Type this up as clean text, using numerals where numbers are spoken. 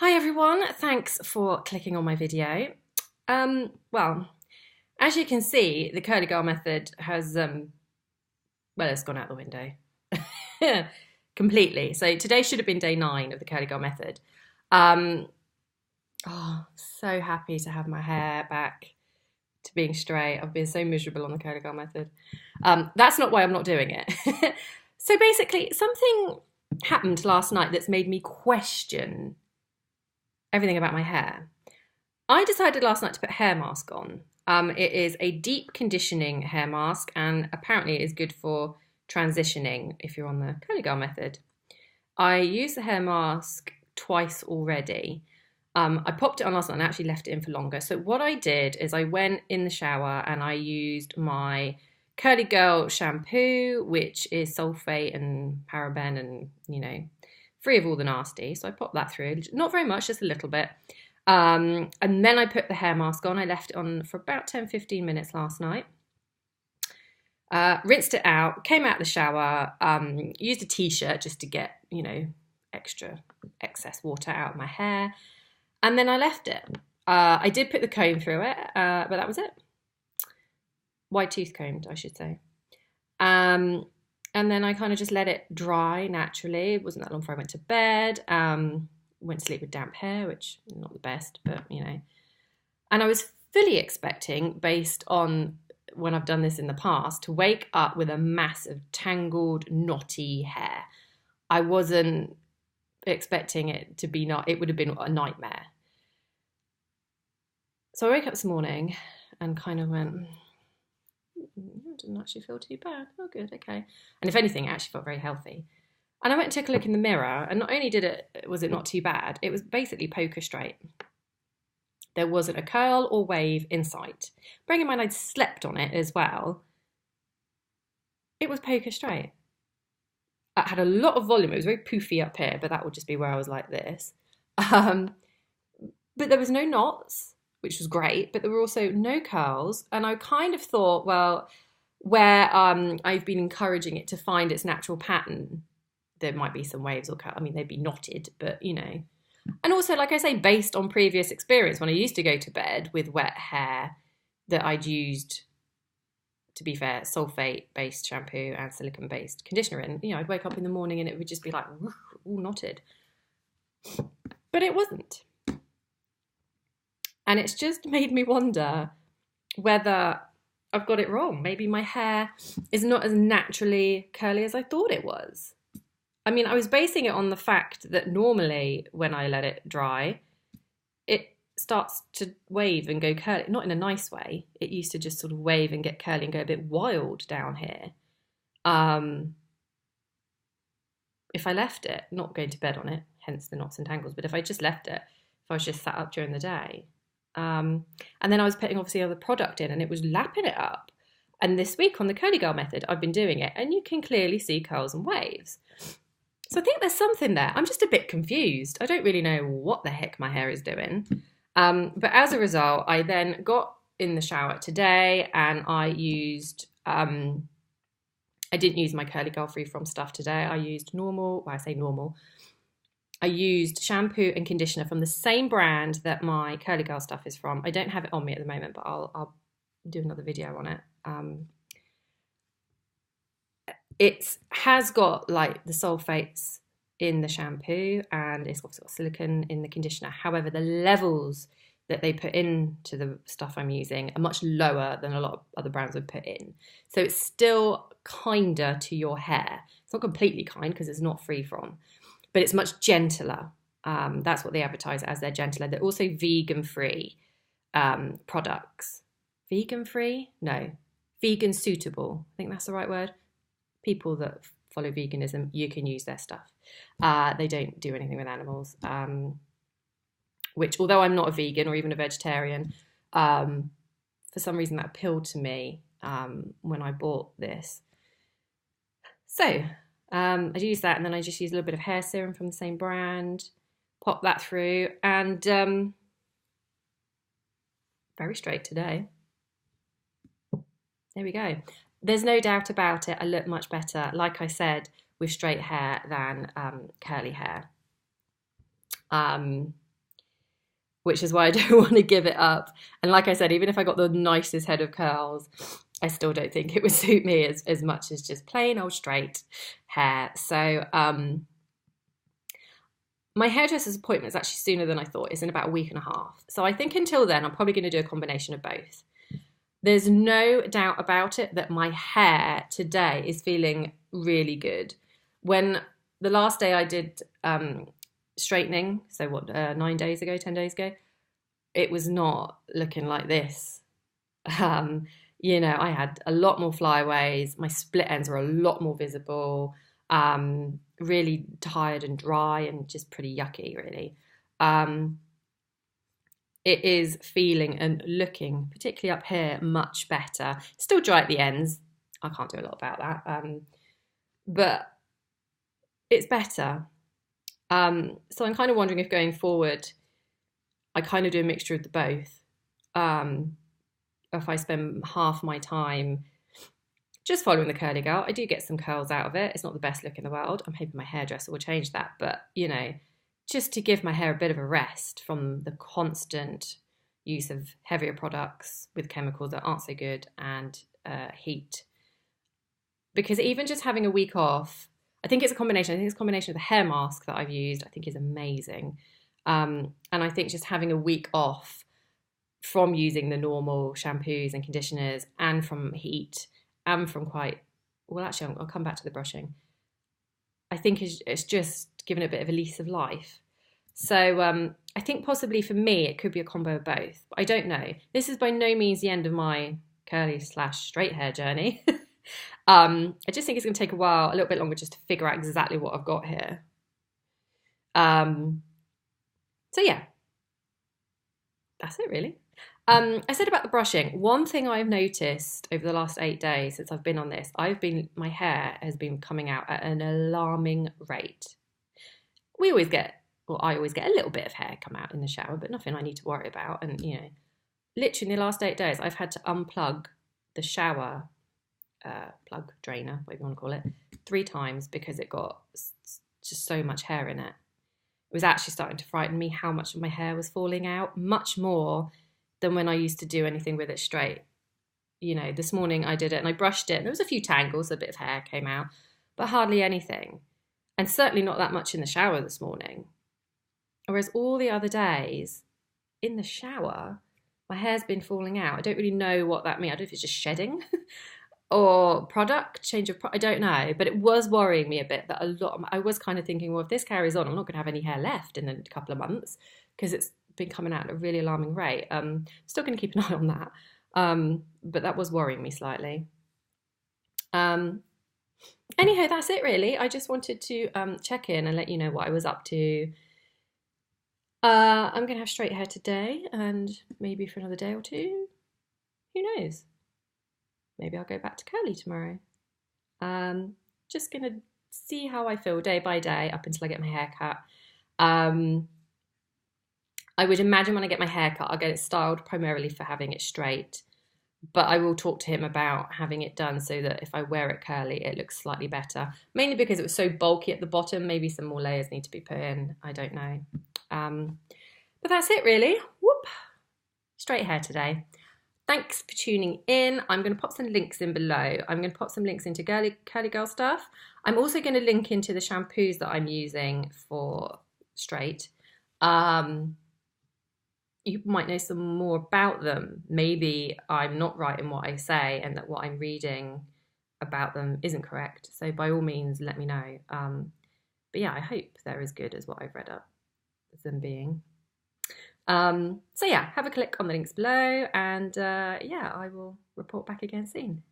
Hi everyone, thanks for clicking on my video. Well, as you can see, the curly girl method has, it's gone out the window completely. So today should have been day 9 of the curly girl method. So happy to have my hair back to being straight. I've been so miserable on the curly girl method. That's not why I'm not doing it. So basically, something happened last night that's made me question everything about my hair. I decided last night to put a hair mask on. It is a deep conditioning hair mask, and apparently it is good for transitioning if you're on the curly girl method. I used the hair mask twice already. I popped it on last night and actually left it in for longer. So what I did is I went in the shower and I used my curly girl shampoo, which is sulfate and paraben and, free of all the nasty. So I popped that through, not very much, just a little bit. And then I put the hair mask on. I left it on for about 10-15 minutes last night. Rinsed it out, came out of the shower, used a t-shirt just to get, extra excess water out of my hair. And then I left it. I did put the comb through it, but that was it. Wide tooth combed, I should say. And then I kind of just let it dry naturally. It wasn't that long before I went to bed. Went to sleep with damp hair, which is not the best, but And I was fully expecting, based on when I've done this in the past, to wake up with a mass of tangled, knotty hair. I wasn't expecting it to be it would have been a nightmare. So I woke up this morning and kind of went, it didn't actually feel too bad. Oh, good, okay. And if anything, it actually felt very healthy. And I went and took a look in the mirror, and not only was it not too bad, it was basically poker straight. There wasn't a curl or wave in sight. Bearing in mind I'd slept on it as well, it was poker straight. I had a lot of volume. It was very poofy up here, but that would just be where I was like this. But there was no knots, which was great, but there were also no curls. And I kind of thought, well, where I've been encouraging it to find its natural pattern, there might be some waves or curls. I mean, they'd be knotted, but And also, like I say, based on previous experience, when I used to go to bed with wet hair that I'd used, to be fair, sulfate-based shampoo and silicone-based conditioner in, I'd wake up in the morning and it would just be like, all knotted. But it wasn't. And it's just made me wonder whether I've got it wrong. Maybe my hair is not as naturally curly as I thought it was. I mean, I was basing it on the fact that normally when I let it dry, it starts to wave and go curly. Not in a nice way. It used to just sort of wave and get curly and go a bit wild down here. If I left it, not going to bed on it, hence the knots and tangles, but if I just left it, if I was just sat up during the day, and then I was putting obviously other product in and it was lapping it up. And this week on the curly girl method, I've been doing it and you can clearly see curls and waves. So I think there's something there. I'm just a bit confused. I don't really know what the heck my hair is doing. But as a result, I then got in the shower today and I used, I didn't use my curly girl free from stuff today. I used normal, well, I say normal. I used shampoo and conditioner from the same brand that my curly girl stuff is from. I don't have it on me at the moment, but I'll do another video on it. It has got like the sulfates in the shampoo and it's also got silicone in the conditioner. However, the levels that they put into the stuff I'm using are much lower than a lot of other brands would put in. So it's still kinder to your hair. It's not completely kind because it's not free from, but it's much gentler. That's what they advertise as. They're gentler. They're also vegan-free products. Vegan-free? No. Vegan suitable. I think that's the right word. People that follow veganism, you can use their stuff. They don't do anything with animals, which, although I'm not a vegan or even a vegetarian, for some reason that appealed to me when I bought this. So I used that and then I just used a little bit of hair serum from the same brand, pop that through, and very straight today. There we go. There's no doubt about it. I look much better, like I said, with straight hair than curly hair. which is why I don't want to give it up. And like I said, even if I got the nicest head of curls, I still don't think it would suit me as much as just plain old straight hair. So my hairdresser's appointment is actually sooner than I thought. It's in about a week and a half. So I think until then, I'm probably going to do a combination of both. There's no doubt about it that my hair today is feeling really good. When the last day I did straightening, so 9 days ago, 10 days ago, it was not looking like this. You know, I had a lot more flyaways. My split ends were a lot more visible. Really tired and dry and just pretty yucky, really. It is feeling and looking, particularly up here, much better. Still dry at the ends. I can't do a lot about that. But it's better. So I'm kind of wondering if going forward, I kind of do a mixture of the both. If I spend half my time just following the curly girl, I do get some curls out of it. It's not the best look in the world. I'm hoping my hairdresser will change that. But, you know, just to give my hair a bit of a rest from the constant use of heavier products with chemicals that aren't so good and heat. Because even just having a week off, I think it's a combination. I think it's a combination of the hair mask that I've used, I think is amazing. And I think just having a week off from using the normal shampoos and conditioners and from heat and from actually, I'll come back to the brushing. I think it's just given it a bit of a lease of life. So I think possibly for me, it could be a combo of both. But I don't know. This is by no means the end of my curly/straight hair journey. I just think it's going to take a little bit longer just to figure out exactly what I've got here. So yeah, that's it really. I said about the brushing, one thing I've noticed over the last 8 days since I've been on this, my hair has been coming out at an alarming rate. I always get a little bit of hair come out in the shower, but nothing I need to worry about. And, you know, literally in the last 8 days, I've had to unplug the shower plug drainer, whatever you want to call it, 3 times because it got just so much hair in it. It was actually starting to frighten me how much of my hair was falling out, much more than when I used to do anything with it straight. You know, this morning I did it and I brushed it and there was a few tangles, a bit of hair came out, but hardly anything. And certainly not that much in the shower this morning. Whereas all the other days in the shower, my hair's been falling out. I don't really know what that means. I don't know if it's just shedding or I don't know. But it was worrying me a bit that I was kind of thinking, well, if this carries on, I'm not going to have any hair left in a couple of months because it's been coming out at a really alarming rate. Still going to keep an eye on that. But that was worrying me slightly. Anyhow, that's it really. I just wanted to check in and let you know what I was up to. I'm going to have straight hair today and maybe for another day or two. Who knows? Maybe I'll go back to curly tomorrow. Just going to see how I feel day by day up until I get my hair cut. I would imagine when I get my hair cut, I'll get it styled primarily for having it straight. But I will talk to him about having it done so that if I wear it curly, it looks slightly better. Mainly because it was so bulky at the bottom. Maybe some more layers need to be put in. I don't know. But that's it really. Whoop. Straight hair today. Thanks for tuning in. I'm going to pop some links in below. I'm going to pop some links into curly girl stuff. I'm also going to link into the shampoos that I'm using for straight. You might know some more about them. Maybe I'm not right in what I say and that what I'm reading about them isn't correct. So by all means, let me know. But yeah, I hope they're as good as what I've read up them being. So yeah, have a click on the links below and yeah, I will report back again soon.